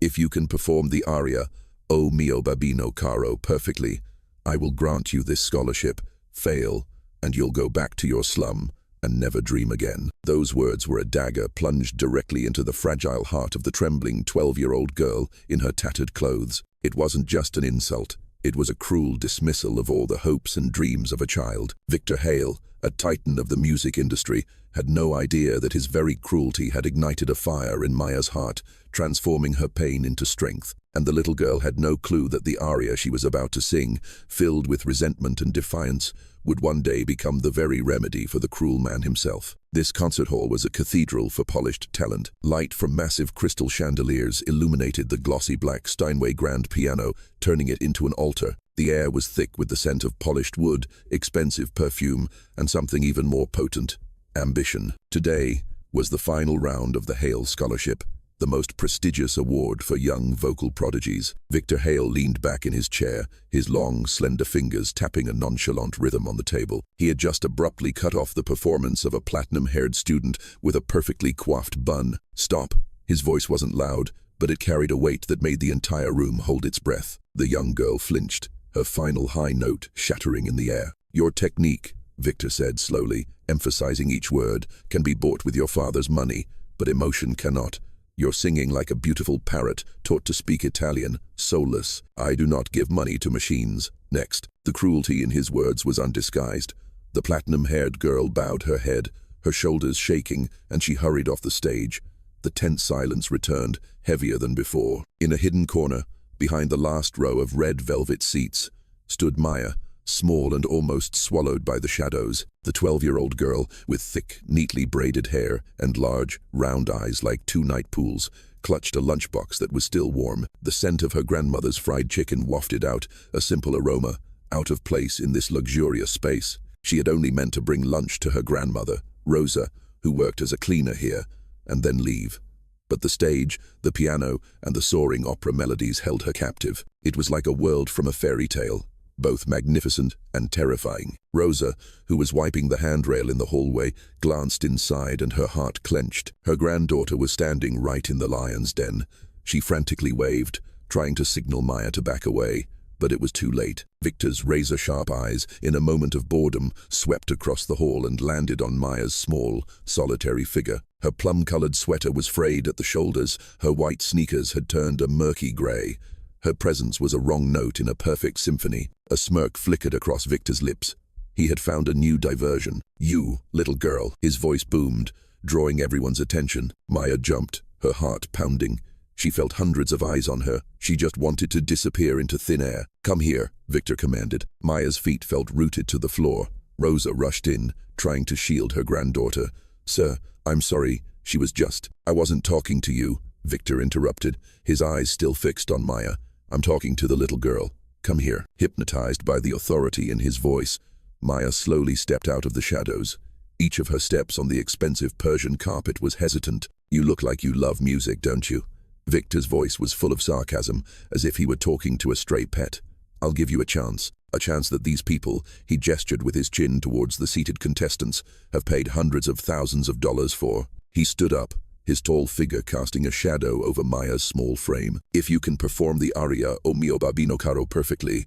If you can perform the aria, O mio babino caro, perfectly, I will grant you this scholarship. Fail, and you'll go back to your slum and never dream again." Those words were a dagger plunged directly into the fragile heart of the trembling 12-year-old girl in her tattered clothes. It wasn't just an insult. It was a cruel dismissal of all the hopes and dreams of a child. Victor Hale, a titan of the music industry, had no idea that his very cruelty had ignited a fire in Maya's heart, transforming her pain into strength. And the little girl had no clue that the aria she was about to sing, filled with resentment and defiance, would one day become the very remedy for the cruel man himself. This concert hall was a cathedral for polished talent. Light from massive crystal chandeliers illuminated the glossy black Steinway grand piano, turning it into an altar. The air was thick with the scent of polished wood, expensive perfume, and something even more potent: ambition. Today was the final round of the Hale Scholarship, the most prestigious award for young vocal prodigies. Victor Hale leaned back in his chair, his long, slender fingers tapping a nonchalant rhythm on the table. He had just abruptly cut off the performance of a platinum-haired student with a perfectly coiffed bun. "Stop." His voice wasn't loud, but it carried a weight that made the entire room hold its breath. The young girl flinched, her final high note shattering in the air. "Your technique," Victor said slowly, emphasizing each word, "can be bought with your father's money, but emotion cannot. You're singing like a beautiful parrot taught to speak Italian, soulless. I do not give money to machines." Next, the cruelty in his words was undisguised. The platinum-haired girl bowed her head, her shoulders shaking, and she hurried off the stage. The tense silence returned, heavier than before. In a hidden corner, behind the last row of red velvet seats, stood Maya, small and almost swallowed by the shadows. The 12-year-old girl, with thick, neatly braided hair and large, round eyes like two night pools, clutched a lunchbox that was still warm. The scent of her grandmother's fried chicken wafted out, a simple aroma, out of place in this luxurious space. She had only meant to bring lunch to her grandmother, Rosa, who worked as a cleaner here, and then leave. But the stage, the piano, and the soaring opera melodies held her captive. It was like a world from a fairy tale, both magnificent and terrifying. Rosa, who was wiping the handrail in the hallway, glanced inside and her heart clenched. Her granddaughter was standing right in the lion's den. She frantically waved, trying to signal Maya to back away, but it was too late. Victor's razor-sharp eyes, in a moment of boredom, swept across the hall and landed on Maya's small, solitary figure. Her plum-colored sweater was frayed at the shoulders, her white sneakers had turned a murky gray. Her presence was a wrong note in a perfect symphony. A smirk flickered across Victor's lips. He had found a new diversion. "You, little girl," his voice boomed, drawing everyone's attention. Maya jumped, her heart pounding. She felt hundreds of eyes on her. She just wanted to disappear into thin air. "Come here," Victor commanded. Maya's feet felt rooted to the floor. Rosa rushed in, trying to shield her granddaughter. "Sir, I'm sorry. She was just—" "I wasn't talking to you," Victor interrupted, his eyes still fixed on Maya. "I'm talking to the little girl. Come here." Hypnotized by the authority in his voice, Maya slowly stepped out of the shadows. Each of her steps on the expensive Persian carpet was hesitant. "You look like you love music, don't you?" Victor's voice was full of sarcasm, as if he were talking to a stray pet. "I'll give you a chance that these people," he gestured with his chin towards the seated contestants, "have paid hundreds of thousands of dollars for." He stood up, his tall figure casting a shadow over Maya's small frame. "If you can perform the aria O mio babino caro perfectly,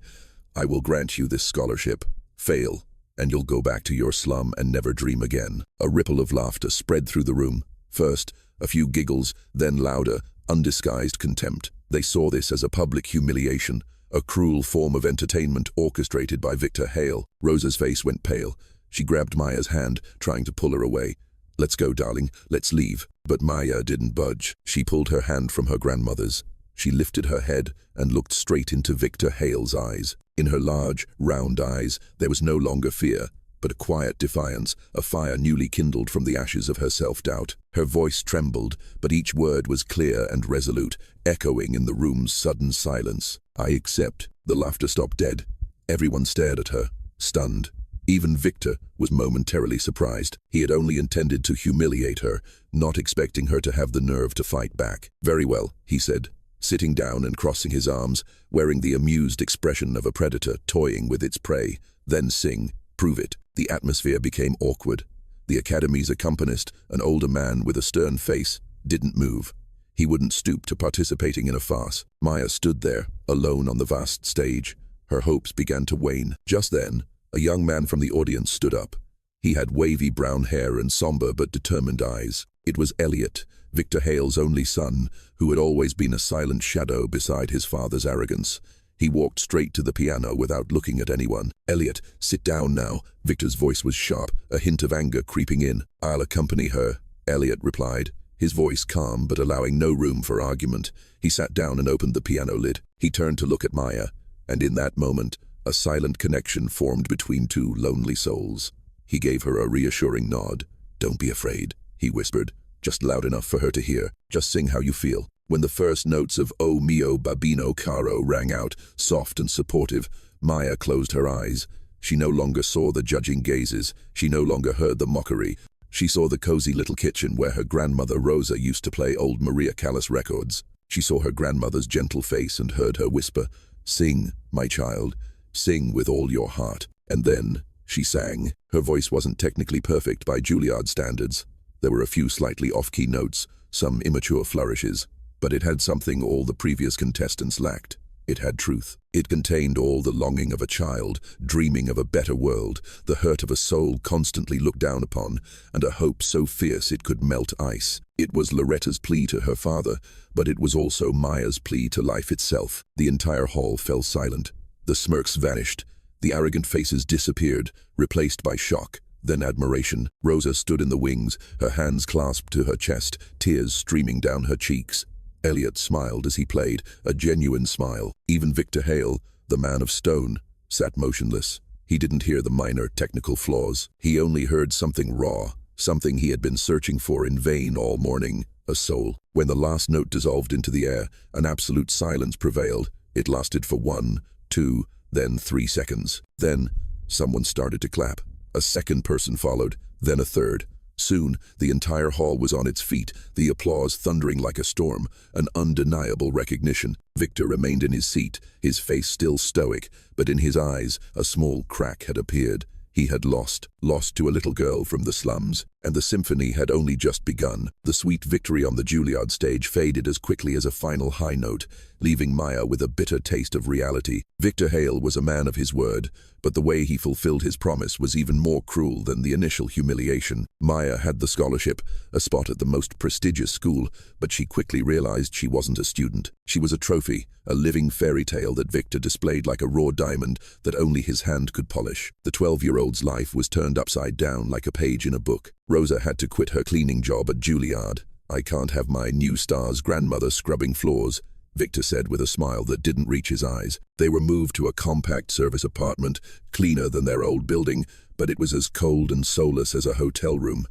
I will grant you this scholarship. Fail, and you'll go back to your slum and never dream again." A ripple of laughter spread through the room. First, a few giggles, then louder, undisguised contempt. They saw this as a public humiliation, a cruel form of entertainment orchestrated by Victor Hale. Rosa's face went pale. She grabbed Maya's hand, trying to pull her away. "Let's go, darling. Let's leave." But Maya didn't budge. She pulled her hand from her grandmother's. She lifted her head and looked straight into Victor Hale's eyes. In her large, round eyes, there was no longer fear, but a quiet defiance, a fire newly kindled from the ashes of her self-doubt. Her voice trembled, but each word was clear and resolute, echoing in the room's sudden silence. "I accept." The laughter stopped dead. Everyone stared at her, stunned. Even Victor was momentarily surprised. He had only intended to humiliate her, not expecting her to have the nerve to fight back. "Very well," he said, sitting down and crossing his arms, wearing the amused expression of a predator toying with its prey. "Then sing. Prove it." The atmosphere became awkward. The Academy's accompanist, an older man with a stern face, didn't move. He wouldn't stoop to participating in a farce. Maya stood there, alone on the vast stage. Her hopes began to wane. Just then, a young man from the audience stood up. He had wavy brown hair and somber but determined eyes. It was Elliot, Victor Hale's only son, who had always been a silent shadow beside his father's arrogance. He walked straight to the piano without looking at anyone. "Elliot, sit down now." Victor's voice was sharp, a hint of anger creeping in. "I'll accompany her," Elliot replied, his voice calm but allowing no room for argument. He sat down and opened the piano lid. He turned to look at Maya, and in that moment, a silent connection formed between two lonely souls. He gave her a reassuring nod. "Don't be afraid," he whispered, just loud enough for her to hear. "Just sing how you feel." When the first notes of "O mio babino caro" rang out, soft and supportive, Maya closed her eyes. She no longer saw the judging gazes. She no longer heard the mockery. She saw the cozy little kitchen where her grandmother Rosa used to play old Maria Callas records. She saw her grandmother's gentle face and heard her whisper, "Sing, my child, sing with all your heart." And then she sang. Her voice wasn't technically perfect by Juilliard standards. There were a few slightly off-key notes, some immature flourishes, but it had something all the previous contestants lacked. It had truth. It contained all the longing of a child, dreaming of a better world, the hurt of a soul constantly looked down upon, and a hope so fierce it could melt ice. It was Loretta's plea to her father, but it was also Maya's plea to life itself. The entire hall fell silent. The smirks vanished. The arrogant faces disappeared, replaced by shock, then admiration. Rosa stood in the wings, her hands clasped to her chest, tears streaming down her cheeks. Elliot smiled as he played, a genuine smile. Even Victor Hale, the man of stone, sat motionless. He didn't hear the minor technical flaws. He only heard something raw, something he had been searching for in vain all morning, a soul. When the last note dissolved into the air, an absolute silence prevailed. It lasted for 1, 2, then 3 seconds. Then, someone started to clap. A second person followed, then a third. Soon, the entire hall was on its feet, the applause thundering like a storm, an undeniable recognition. Victor remained in his seat, his face still stoic, but in his eyes, a small crack had appeared. He had lost to a little girl from the slums, and the symphony had only just begun. The sweet victory on the Juilliard stage faded as quickly as a final high note, leaving Maya with a bitter taste of reality. Victor Hale was a man of his word, but the way he fulfilled his promise was even more cruel than the initial humiliation. Maya had the scholarship, a spot at the most prestigious school, but she quickly realized she wasn't a student. She was a trophy, a living fairy tale that Victor displayed like a raw diamond that only his hand could polish. The 12-year-old's life was turned upside down like a page in a book. Rosa had to quit her cleaning job at Juilliard. "I can't have my new star's grandmother scrubbing floors," Victor said with a smile that didn't reach his eyes. They were moved to a compact service apartment, cleaner than their old building, but it was as cold and soulless as a hotel room.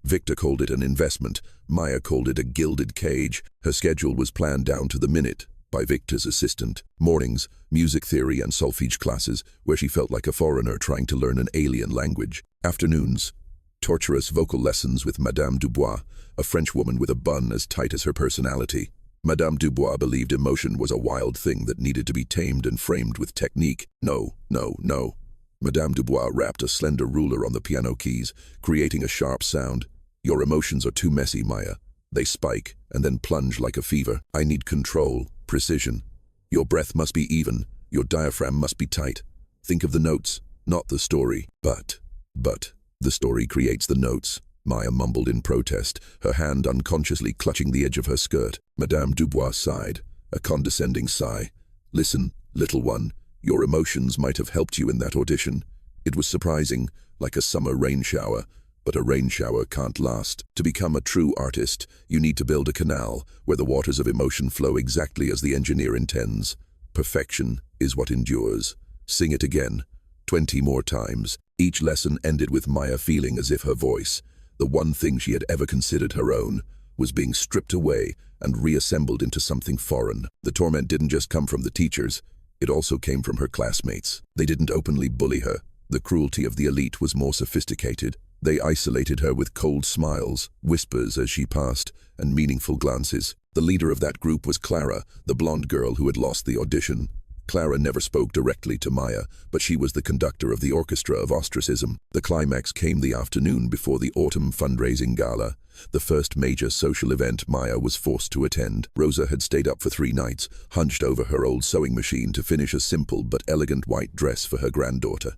Victor called it an investment. Maya called it a gilded cage. Her schedule was planned down to the minute by Victor's assistant. Mornings, music theory and solfege classes, where she felt like a foreigner trying to learn an alien language. Afternoons, torturous vocal lessons with Madame Dubois, a French woman with a bun as tight as her personality. Madame Dubois believed emotion was a wild thing that needed to be tamed and framed with technique. No. Madame Dubois rapped a slender ruler on the piano keys, creating a sharp sound. "Your emotions are too messy, Maya. They spike and then plunge like a fever. I need control, precision. Your breath must be even. Your diaphragm must be tight. Think of the notes, not the story." But, the story creates the notes," Maya mumbled in protest, her hand unconsciously clutching the edge of her skirt. Madame Dubois sighed, a condescending sigh. "Listen, little one, your emotions might have helped you in that audition. It was surprising, like a summer rain shower, but a rain shower can't last. To become a true artist, you need to build a canal where the waters of emotion flow exactly as the engineer intends. Perfection is what endures. Sing it again, 20 more times." Each lesson ended with Maya feeling as if her voice, the one thing she had ever considered her own, was being stripped away and reassembled into something foreign. The torment didn't just come from the teachers, it also came from her classmates. They didn't openly bully her. The cruelty of the elite was more sophisticated. They isolated her with cold smiles, whispers as she passed, and meaningful glances. The leader of that group was Clara, the blonde girl who had lost the audition. Clara never spoke directly to Maya, but she was the conductor of the orchestra of ostracism. The climax came the afternoon before the autumn fundraising gala, the first major social event Maya was forced to attend. Rosa had stayed up for 3 nights, hunched over her old sewing machine to finish a simple but elegant white dress for her granddaughter.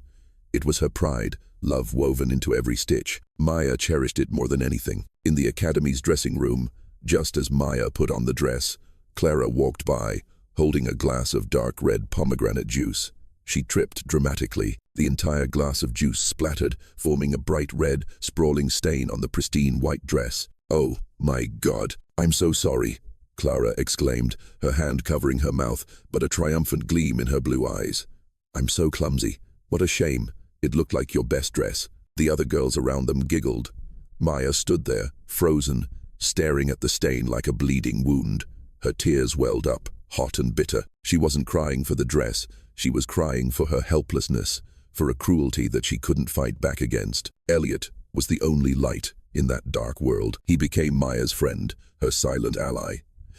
It was her pride, love woven into every stitch. Maya cherished it more than anything. In the academy's dressing room, just as Maya put on the dress, Clara walked by, holding a glass of dark red pomegranate juice. She tripped dramatically. The entire glass of juice splattered, forming a bright red, sprawling stain on the pristine white dress. "Oh, my God, I'm so sorry," Clara exclaimed, her hand covering her mouth, but a triumphant gleam in her blue eyes. "I'm so clumsy. What a shame. It looked like your best dress." The other girls around them giggled. Maya stood there, frozen, staring at the stain like a bleeding wound. Her tears welled up, hot and bitter. She wasn't crying for the dress. She was crying for her helplessness, for a cruelty that she couldn't fight back against. Elliot was the only light in that dark world. He became Maya's friend, her silent ally.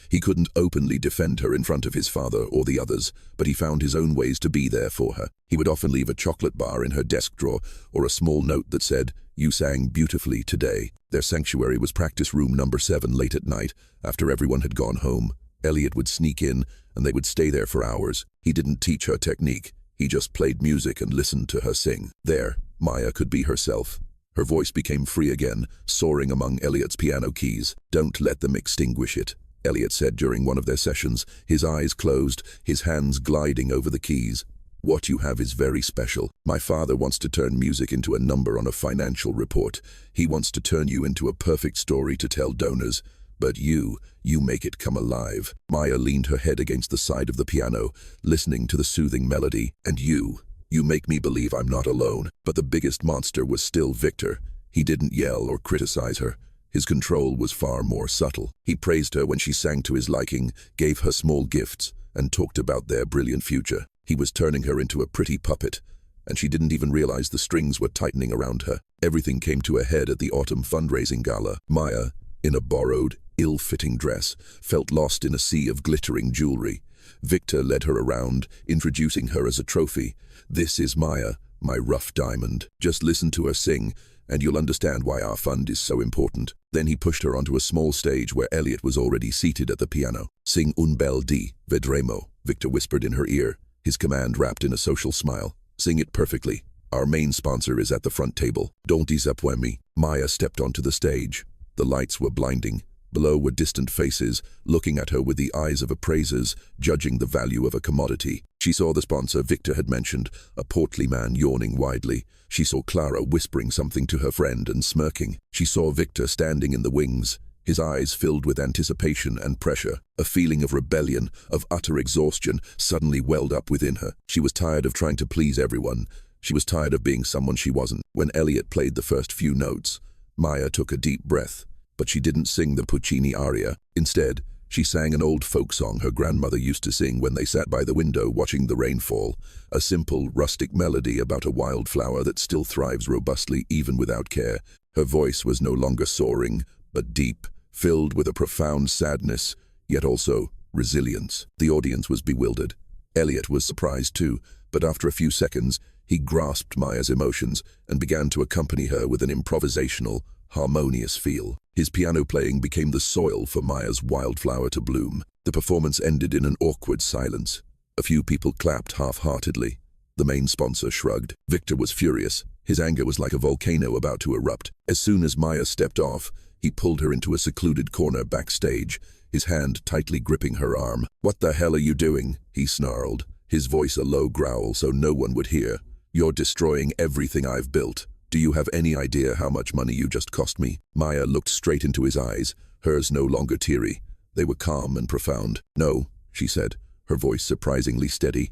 He couldn't openly defend her in front of his father or the others, but he found his own ways to be there for her. He would often leave a chocolate bar in her desk drawer or a small note that said, "You sang beautifully today." Their sanctuary was practice room number 7 late at night, after everyone had gone home. Elliot would sneak in, and they would stay there for hours. He didn't teach her technique. He just played music and listened to her sing. There, Maya could be herself. Her voice became free again, soaring among Elliot's piano keys. "Don't let them extinguish it," Elliot said during one of their sessions, his eyes closed, his hands gliding over the keys. "What you have is very special. My father wants to turn music into a number on a financial report. He wants to turn you into a perfect story to tell donors. But you make it come alive." Maya leaned her head against the side of the piano, listening to the soothing melody. "And you make me believe I'm not alone." But the biggest monster was still Victor. He didn't yell or criticize her. His control was far more subtle. He praised her when she sang to his liking, gave her small gifts, and talked about their brilliant future. He was turning her into a pretty puppet, and she didn't even realize the strings were tightening around her. Everything came to a head at the autumn fundraising gala. Maya, in a borrowed, ill-fitting dress, felt lost in a sea of glittering jewelry. Victor led her around, introducing her as a trophy. "This is Maya, my rough diamond. Just listen to her sing, and you'll understand why our fund is so important." Then he pushed her onto a small stage where Elliot was already seated at the piano. "Sing un bel di, vedremo," Victor whispered in her ear, his command wrapped in a social smile. "Sing it perfectly. Our main sponsor is at the front table. Don't disappoint me." Maya stepped onto the stage. The lights were blinding. Below were distant faces, looking at her with the eyes of appraisers, judging the value of a commodity. She saw the sponsor Victor had mentioned, a portly man yawning widely. She saw Clara whispering something to her friend and smirking. She saw Victor standing in the wings, his eyes filled with anticipation and pressure. A feeling of rebellion, of utter exhaustion, suddenly welled up within her. She was tired of trying to please everyone. She was tired of being someone she wasn't. When Elliot played the first few notes, Maya took a deep breath. But she didn't sing the Puccini aria. Instead, she sang an old folk song her grandmother used to sing when they sat by the window watching the rain fall, a simple, rustic melody about a wildflower that still thrives robustly even without care. Her voice was no longer soaring, but deep, filled with a profound sadness, yet also resilience. The audience was bewildered. Elliot was surprised too, but after a few seconds, he grasped Maya's emotions and began to accompany her with an improvisational, harmonious feel. His piano playing became the soil for Maya's wildflower to bloom. The performance ended in an awkward silence. A few people clapped half-heartedly. The main sponsor shrugged. Victor was furious. His anger was like a volcano about to erupt. As soon as Maya stepped off, he pulled her into a secluded corner backstage, his hand tightly gripping her arm. "What the hell are you doing?" he snarled, his voice a low growl so no one would hear. "You're destroying everything I've built. Do you have any idea how much money you just cost me?" Maya looked straight into his eyes, hers no longer teary. They were calm and profound. "No," she said, her voice surprisingly steady.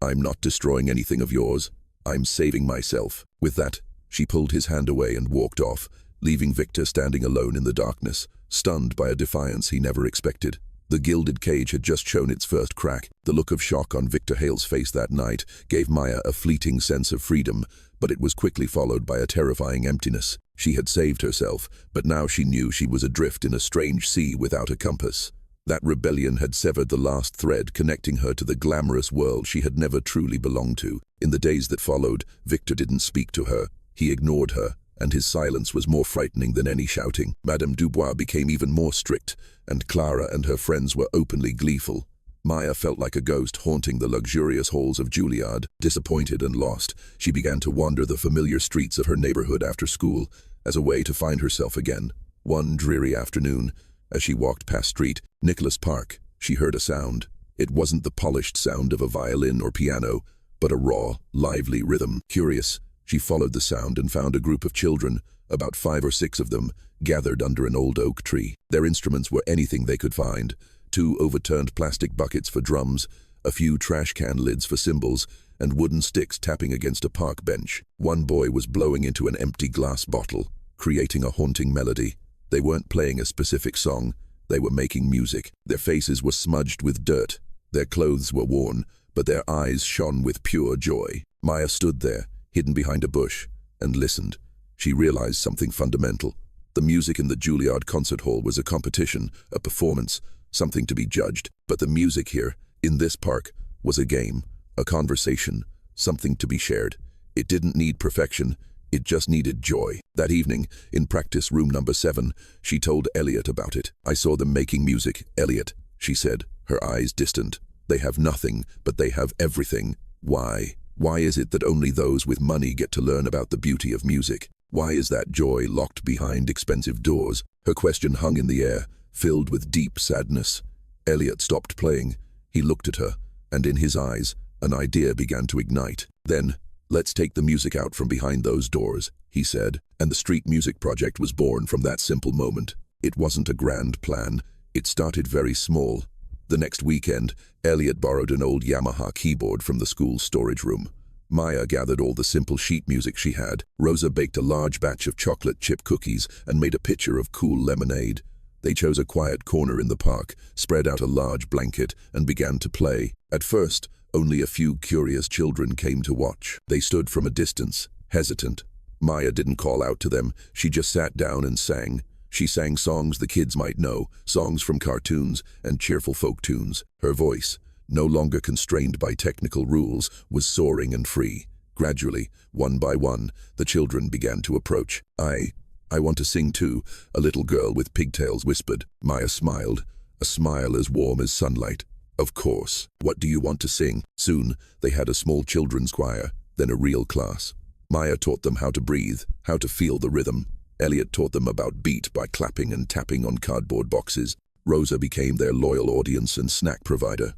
"I'm not destroying anything of yours. I'm saving myself." With that, she pulled his hand away and walked off, leaving Victor standing alone in the darkness, stunned by a defiance he never expected. The gilded cage had just shown its first crack. The look of shock on Victor Hale's face that night gave Maya a fleeting sense of freedom, but it was quickly followed by a terrifying emptiness. She had saved herself, but now she knew she was adrift in a strange sea without a compass. That rebellion had severed the last thread connecting her to the glamorous world she had never truly belonged to. In the days that followed, Victor didn't speak to her. He ignored her, and his silence was more frightening than any shouting. Madame Dubois became even more strict, and Clara and her friends were openly gleeful. Maya felt like a ghost haunting the luxurious halls of Juilliard. Disappointed and lost, she began to wander the familiar streets of her neighborhood after school, as a way to find herself again. One dreary afternoon, as she walked past Street Nicholas Park, she heard a sound. It wasn't the polished sound of a violin or piano, but a raw, lively rhythm. Curious, she followed the sound and found a group of children, about 5 or 6 of them, gathered under an old oak tree. Their instruments were anything they could find: 2 overturned plastic buckets for drums, a few trash can lids for cymbals, and wooden sticks tapping against a park bench. One boy was blowing into an empty glass bottle, creating a haunting melody. They weren't playing a specific song, they were making music. Their faces were smudged with dirt, their clothes were worn, but their eyes shone with pure joy. Maya stood there, hidden behind a bush, and listened. She realized something fundamental. The music in the Juilliard concert hall was a competition, a performance, something to be judged. But the music here, in this park, was a game, a conversation, something to be shared. It didn't need perfection, it just needed joy. That evening, in practice room number 7, she told Elliot about it. "I saw them making music, Elliot," she said, her eyes distant. "They have nothing, but they have everything. Why? Why is it that only those with money get to learn about the beauty of music? Why is that joy locked behind expensive doors?" Her question hung in the air, filled with deep sadness. Elliot stopped playing. He looked at her, and in his eyes, an idea began to ignite. Then, "Let's take the music out from behind those doors," he said, and the street music project was born from that simple moment. It wasn't a grand plan. It started very small. The next weekend, Elliot borrowed an old Yamaha keyboard from the school's storage room. Maya gathered all the simple sheet music she had. Rosa baked a large batch of chocolate chip cookies and made a pitcher of cool lemonade. They chose a quiet corner in the park, spread out a large blanket, and began to play. At first, only a few curious children came to watch. They stood from a distance, hesitant. Maya didn't call out to them, she just sat down and sang. She sang songs the kids might know, songs from cartoons and cheerful folk tunes. Her voice, no longer constrained by technical rules, was soaring and free. Gradually, one by one, the children began to approach. I want to sing too," a little girl with pigtails whispered. Maya smiled, a smile as warm as sunlight. "Of course. What do you want to sing?" Soon, they had a small children's choir, then a real class. Maya taught them how to breathe, how to feel the rhythm. Elliot taught them about beat by clapping and tapping on cardboard boxes. Rosa became their loyal audience and snack provider.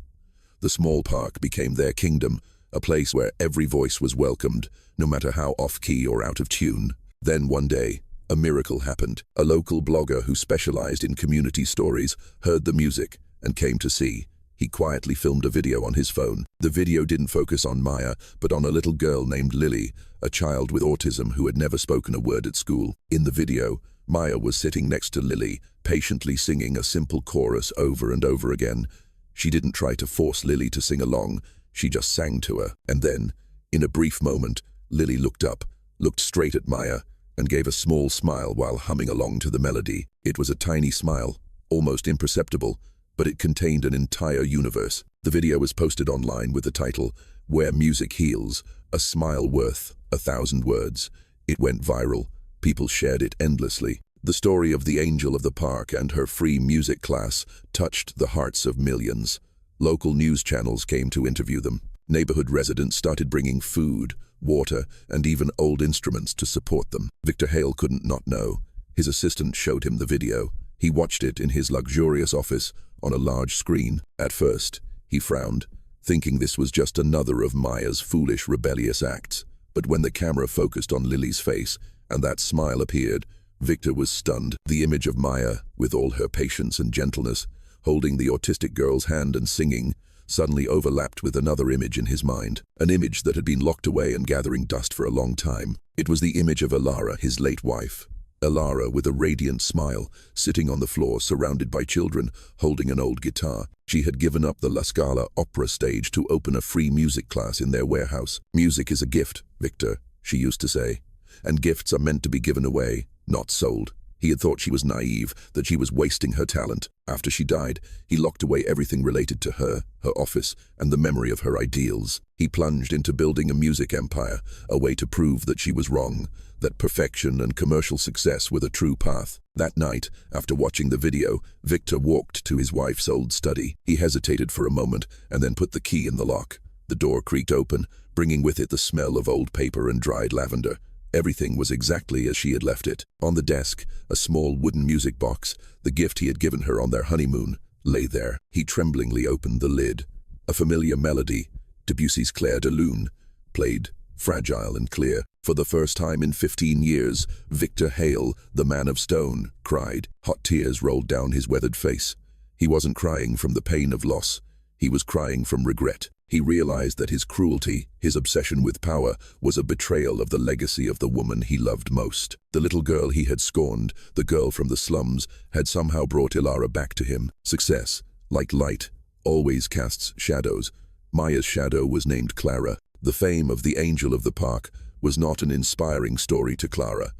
The small park became their kingdom, a place where every voice was welcomed, no matter how off-key or out of tune. Then one day, a miracle happened. A local blogger who specialized in community stories heard the music and came to see. He quietly filmed a video on his phone. The video didn't focus on Maya, but on a little girl named Lily, a child with autism who had never spoken a word at school. In the video, Maya was sitting next to Lily, patiently singing a simple chorus over and over again. She didn't try to force Lily to sing along, she just sang to her. And then, in a brief moment, Lily looked up, looked straight at Maya, and gave a small smile while humming along to the melody. It was a tiny smile, almost imperceptible, but it contained an entire universe. The video was posted online with the title, "Where Music Heals, a Smile Worth 1,000 Words." It went viral. People shared it endlessly. The story of the angel of the park and her free music class touched the hearts of millions. Local news channels came to interview them. Neighborhood residents started bringing food, water, and even old instruments to support them. Victor Hale couldn't not know. His assistant showed him the video. He watched it in his luxurious office on a large screen. At first, he frowned, thinking this was just another of Maya's foolish, rebellious acts. But when the camera focused on Lily's face and that smile appeared, Victor was stunned. The image of Maya, with all her patience and gentleness, holding the autistic girl's hand and singing, suddenly overlapped with another image in his mind, an image that had been locked away and gathering dust for a long time. It was the image of Elara, his late wife. Elara, with a radiant smile, sitting on the floor surrounded by children, holding an old guitar. She had given up the La Scala opera stage to open a free music class in their warehouse. "Music is a gift, Victor," she used to say, "and gifts are meant to be given away, not sold." He had thought she was naive, that she was wasting her talent. After she died, he locked away everything related to her office, and the memory of her ideals. He plunged into building a music empire, a way to prove that she was wrong, that perfection and commercial success were the true path. That night, after watching the video, Victor walked to his wife's old study. He hesitated for a moment and then put the key in the lock. The door creaked open, bringing with it the smell of old paper and dried lavender. Everything was exactly as she had left it. On the desk, a small wooden music box, the gift he had given her on their honeymoon, lay there. He tremblingly opened the lid. A familiar melody, Debussy's Clair de Lune, played, fragile and clear. For the first time in 15 years, Victor Hale, the man of stone, cried. Hot tears rolled down his weathered face. He wasn't crying from the pain of loss. He was crying from regret. He realized that his cruelty, his obsession with power, was a betrayal of the legacy of the woman he loved most. The little girl he had scorned, the girl from the slums, had somehow brought Ilara back to him. Success, like light, always casts shadows. Maya's shadow was named Clara. The fame of the angel of the park was not an inspiring story to Clara.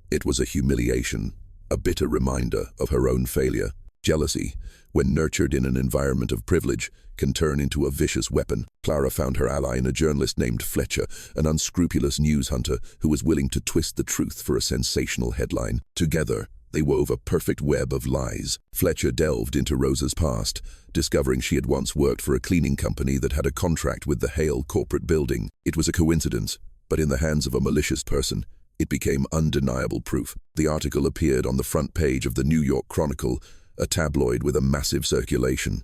It was a humiliation, a bitter reminder of her own failure. Jealousy, when nurtured in an environment of privilege, can turn into a vicious weapon. Clara found her ally in a journalist named Fletcher, an unscrupulous news hunter who was willing to twist the truth for a sensational headline. Together, they wove a perfect web of lies. Fletcher delved into Rosa's past, discovering she had once worked for a cleaning company that had a contract with the Hale corporate building. It was a coincidence, but in the hands of a malicious person, it became undeniable proof. The article appeared on the front page of the New York Chronicle, a tabloid with a massive circulation.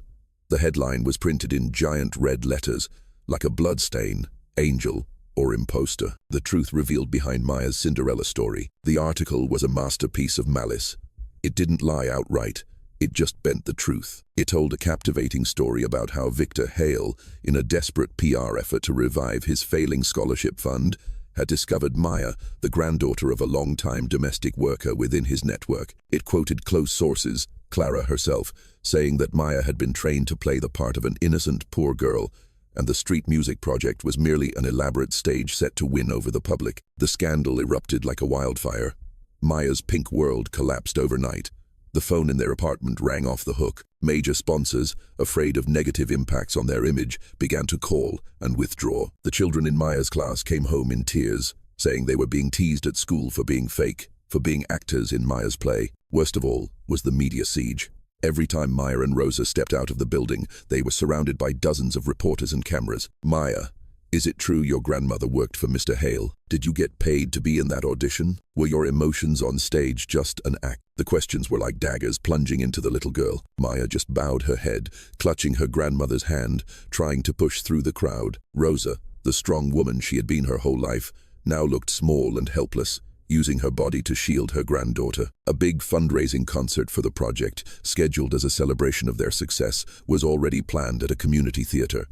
The headline was printed in giant red letters, like a bloodstain, angel, or imposter. The truth revealed behind Maya's Cinderella story. The article was a masterpiece of malice. It didn't lie outright. It just bent the truth. It told a captivating story about how Victor Hale, in a desperate PR effort to revive his failing scholarship fund, had discovered Maya, the granddaughter of a long-time domestic worker within his network. It quoted close sources, Clara herself, saying that Maya had been trained to play the part of an innocent poor girl, and the street music project was merely an elaborate stage set to win over the public. The scandal erupted like a wildfire. Maya's pink world collapsed overnight. The phone in their apartment rang off the hook. Major sponsors, afraid of negative impacts on their image, began to call and withdraw. The children in Maya's class came home in tears, saying they were being teased at school for being fake, for being actors in Maya's play. Worst of all was the media siege. Every time Maya and Rosa stepped out of the building, they were surrounded by dozens of reporters and cameras. Maya, is it true your grandmother worked for Mr. Hale? Did you get paid to be in that audition? Were your emotions on stage just an act? The questions were like daggers plunging into the little girl. Maya just bowed her head, clutching her grandmother's hand, trying to push through the crowd. Rosa, the strong woman she had been her whole life, now looked small and helpless, using her body to shield her granddaughter. A big fundraising concert for the project, scheduled as a celebration of their success, was already planned at a community theater.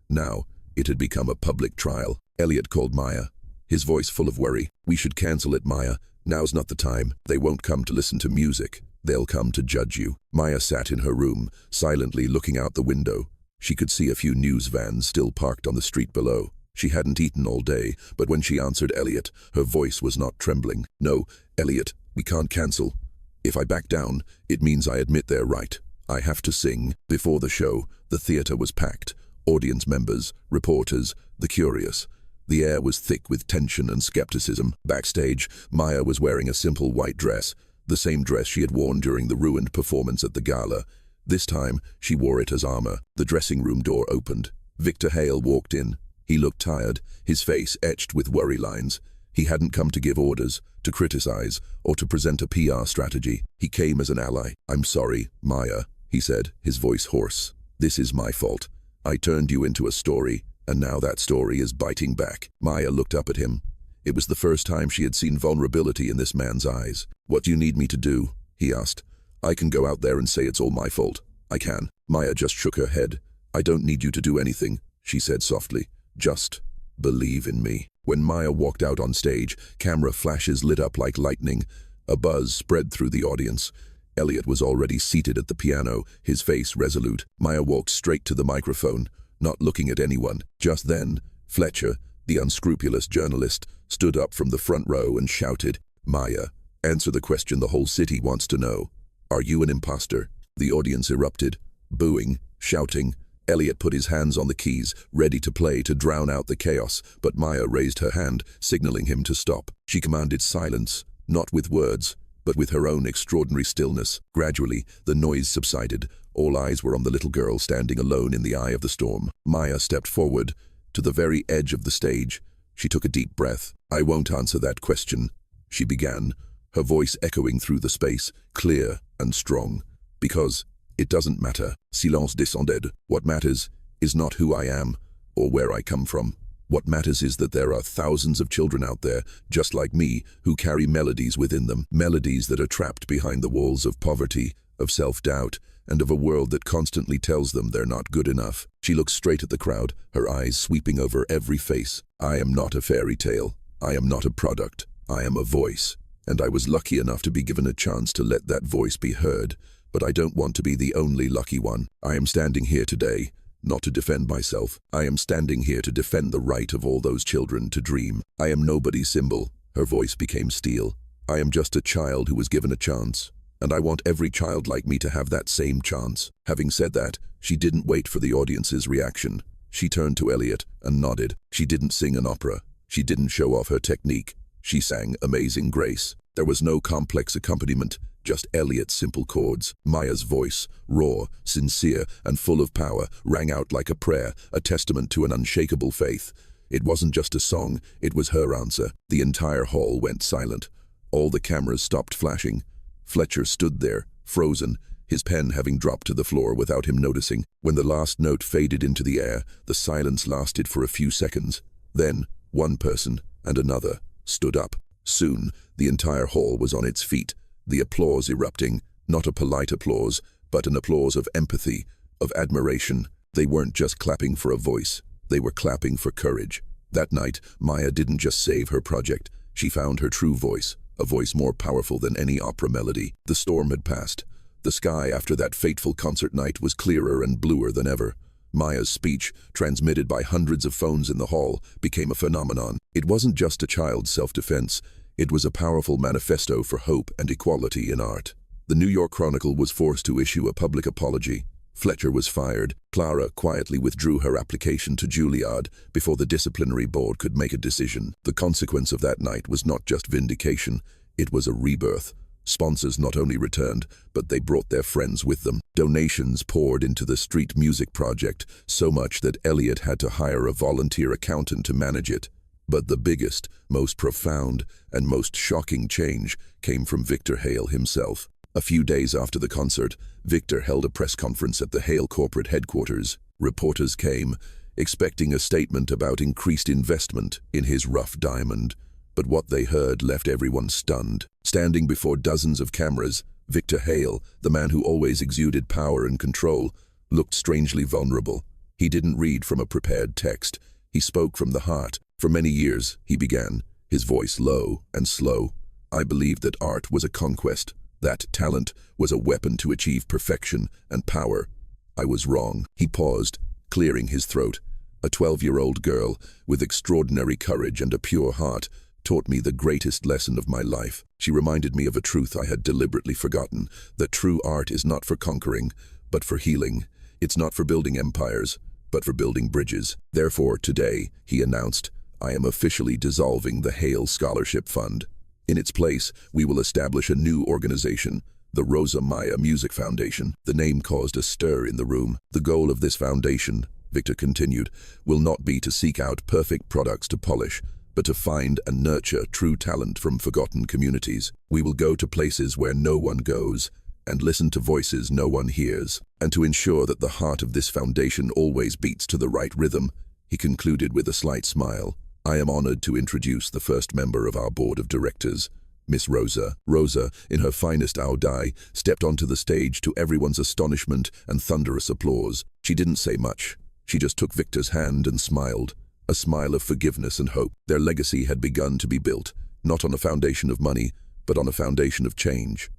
Now, it had become a public trial. Elliot called Maya, his voice full of worry. We should cancel it, Maya. Now's not the time. They won't come to listen to music. They'll come to judge you. Maya sat in her room, silently looking out the window. She could see a few news vans still parked on the street below. She hadn't eaten all day, but when she answered Elliot, her voice was not trembling. No, Elliot, we can't cancel. If I back down, it means I admit they're right. I have to sing. Before the show, the theater was packed. Audience members, reporters, the curious. The air was thick with tension and skepticism. Backstage, Maya was wearing a simple white dress, the same dress she had worn during the ruined performance at the gala. This time, she wore it as armor. The dressing room door opened. Victor Hale walked in. He looked tired, his face etched with worry lines. He hadn't come to give orders, to criticize, or to present a PR strategy. He came as an ally. I'm sorry, Maya, he said, his voice hoarse. This is my fault. I turned you into a story, and now that story is biting back. Maya looked up at him. It was the first time she had seen vulnerability in this man's eyes. What do you need me to do? He asked. I can go out there and say it's all my fault. I can. Maya just shook her head. I don't need you to do anything, she said softly. Just believe in me. When Maya walked out on stage, camera flashes lit up like lightning. A buzz spread through the audience. Elliot was already seated at the piano, his face resolute. Maya walked straight to the microphone, not looking at anyone. Just then, Fletcher, the unscrupulous journalist, stood up from the front row and shouted, Maya, Answer the question the whole city wants to know. Are you an imposter? The audience erupted, booing, shouting. Elliot put his hands on the keys, ready to play to drown out the chaos, but Maya raised her hand, signaling him to stop. She commanded silence, not with words, but with her own extraordinary stillness. Gradually, the noise subsided. All eyes were on the little girl standing alone in the eye of the storm. Maya stepped forward, to the very edge of the stage. She took a deep breath. I won't answer that question, she began, her voice echoing through the space, clear and strong. Because it doesn't matter. Silence descended. What matters is not who I am or where I come from. What matters is that there are thousands of children out there, just like me, who carry melodies within them. Melodies that are trapped behind the walls of poverty, of self-doubt, and of a world that constantly tells them they're not good enough. She looked straight at the crowd, her eyes sweeping over every face. I am not a fairy tale. I am not a product. I am a voice. And I was lucky enough to be given a chance to let that voice be heard. But I don't want to be the only lucky one. I am standing here today, not to defend myself. I am standing here to defend the right of all those children to dream. I am nobody's symbol. Her voice became steel. I am just a child who was given a chance. And I want every child like me to have that same chance. Having said that, she didn't wait for the audience's reaction. She turned to Elliot and nodded. She didn't sing an opera. She didn't show off her technique. She sang Amazing Grace. There was no complex accompaniment, just Elliot's simple chords. Maya's voice, raw, sincere, and full of power, rang out like a prayer, a testament to an unshakable faith. It wasn't just a song, it was her answer. The entire hall went silent. All the cameras stopped flashing. Fletcher stood there, frozen, his pen having dropped to the floor without him noticing. When the last note faded into the air, the silence lasted for a few seconds. Then, one person, and another, stood up. Soon, the entire hall was on its feet, the applause erupting, not a polite applause, but an applause of empathy, of admiration. They weren't just clapping for a voice, they were clapping for courage. That night, Maya didn't just save her project, she found her true voice, a voice more powerful than any opera melody. The storm had passed. The sky after that fateful concert night was clearer and bluer than ever. Maya's speech, transmitted by hundreds of phones in the hall, became a phenomenon. It wasn't just a child's self-defense, it was a powerful manifesto for hope and equality in art. The New York Chronicle was forced to issue a public apology. Fletcher was fired. Clara quietly withdrew her application to Juilliard before the disciplinary board could make a decision. The consequence of that night was not just vindication, it was a rebirth. Sponsors not only returned, but they brought their friends with them. Donations poured into the street music project, so much that Elliot had to hire a volunteer accountant to manage it. But the biggest, most profound, and most shocking change came from Victor Hale himself. A few days after the concert, Victor held a press conference at the Hale corporate headquarters. Reporters came, expecting a statement about increased investment in his rough diamond. But what they heard left everyone stunned. Standing before dozens of cameras, Victor Hale, the man who always exuded power and control, looked strangely vulnerable. He didn't read from a prepared text. He spoke from the heart. For many years, he began, his voice low and slow. I believed that art was a conquest, that talent was a weapon to achieve perfection and power. I was wrong. He paused, clearing his throat. A 12-year-old girl, with extraordinary courage and a pure heart, taught me the greatest lesson of my life. She reminded me of a truth I had deliberately forgotten, that true art is not for conquering, but for healing. It's not for building empires, but for building bridges. Therefore, today, he announced, I am officially dissolving the Hale Scholarship Fund. In its place, we will establish a new organization, the Rosa Maya Music Foundation. The name caused a stir in the room. The goal of this foundation, Victor continued, will not be to seek out perfect products to polish, but to find and nurture true talent from forgotten communities. We will go to places where no one goes, and listen to voices no one hears. And to ensure that the heart of this foundation always beats to the right rhythm, he concluded with a slight smile, I am honored to introduce the first member of our board of directors, Miss Rosa. Rosa, in her finest audai, stepped onto the stage to everyone's astonishment and thunderous applause. She didn't say much. She just took Victor's hand and smiled, a smile of forgiveness and hope. Their legacy had begun to be built, not on a foundation of money, but on a foundation of change.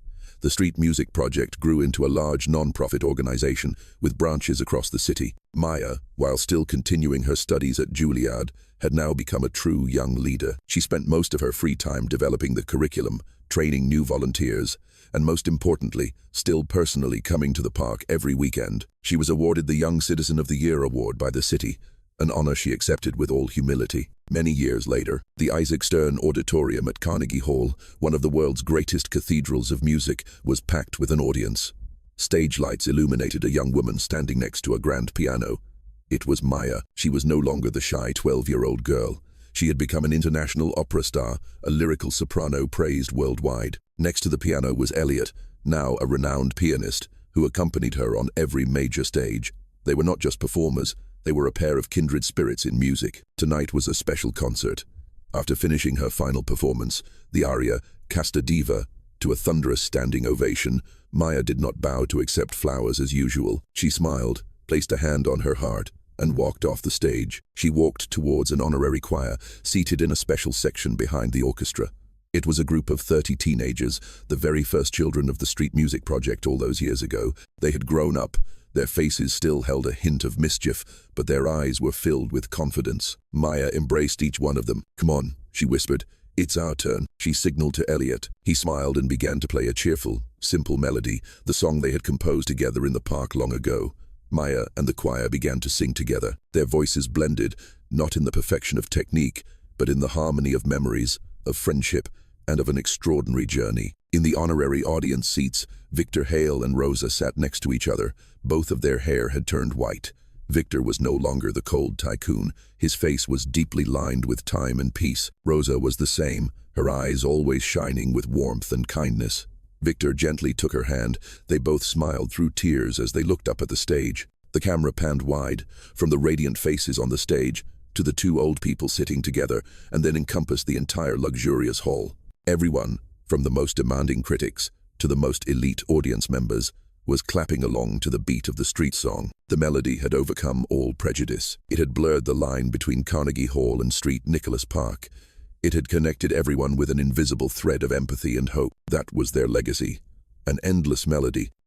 the Street Music Project grew into a large non-profit organization with branches across the city. Maya, while still continuing her studies at Juilliard, had now become a true young leader. She spent most of her free time developing the curriculum, training new volunteers, and most importantly, still personally coming to the park every weekend. She was awarded the Young Citizen of the Year award by the city, an honor she accepted with all humility. Many years later, the Isaac Stern Auditorium at Carnegie Hall, one of the world's greatest cathedrals of music, was packed with an audience. Stage lights illuminated a young woman standing next to a grand piano. It was Maya. She was no longer the shy 12-year-old girl. She had become an international opera star, a lyrical soprano praised worldwide. Next to the piano was Elliot, now a renowned pianist, who accompanied her on every major stage. They were not just performers, they were a pair of kindred spirits in music. Tonight was a special concert. After finishing her final performance, the aria, Casta Diva, to a thunderous standing ovation, Maya did not bow to accept flowers as usual. She smiled, placed a hand on her heart, and walked off the stage. She walked towards an honorary choir, seated in a special section behind the orchestra. It was a group of 30 teenagers, the very first children of the Street Music Project all those years ago. They had grown up. Their faces still held a hint of mischief, but their eyes were filled with confidence. Maya embraced each one of them. "Come on," she whispered. "It's our turn." She signaled to Elliot. He smiled and began to play a cheerful, simple melody, the song they had composed together in the park long ago. Maya and the choir began to sing together. Their voices blended, not in the perfection of technique, but in the harmony of memories, of friendship, and of an extraordinary journey. In the honorary audience seats, Victor Hale and Rosa sat next to each other. Both of their hair had turned white. Victor was no longer the cold tycoon. His face was deeply lined with time and peace. Rosa was the same, her eyes always shining with warmth and kindness. Victor gently took her hand. They both smiled through tears as they looked up at the stage. The camera panned wide, from the radiant faces on the stage to the two old people sitting together, and then encompassed the entire luxurious hall. Everyone, from the most demanding critics to the most elite audience members, was clapping along to the beat of the street song. The melody had overcome all prejudice. It had blurred the line between Carnegie Hall and Street Nicholas Park. It had connected everyone with an invisible thread of empathy and hope. That was their legacy. An endless melody,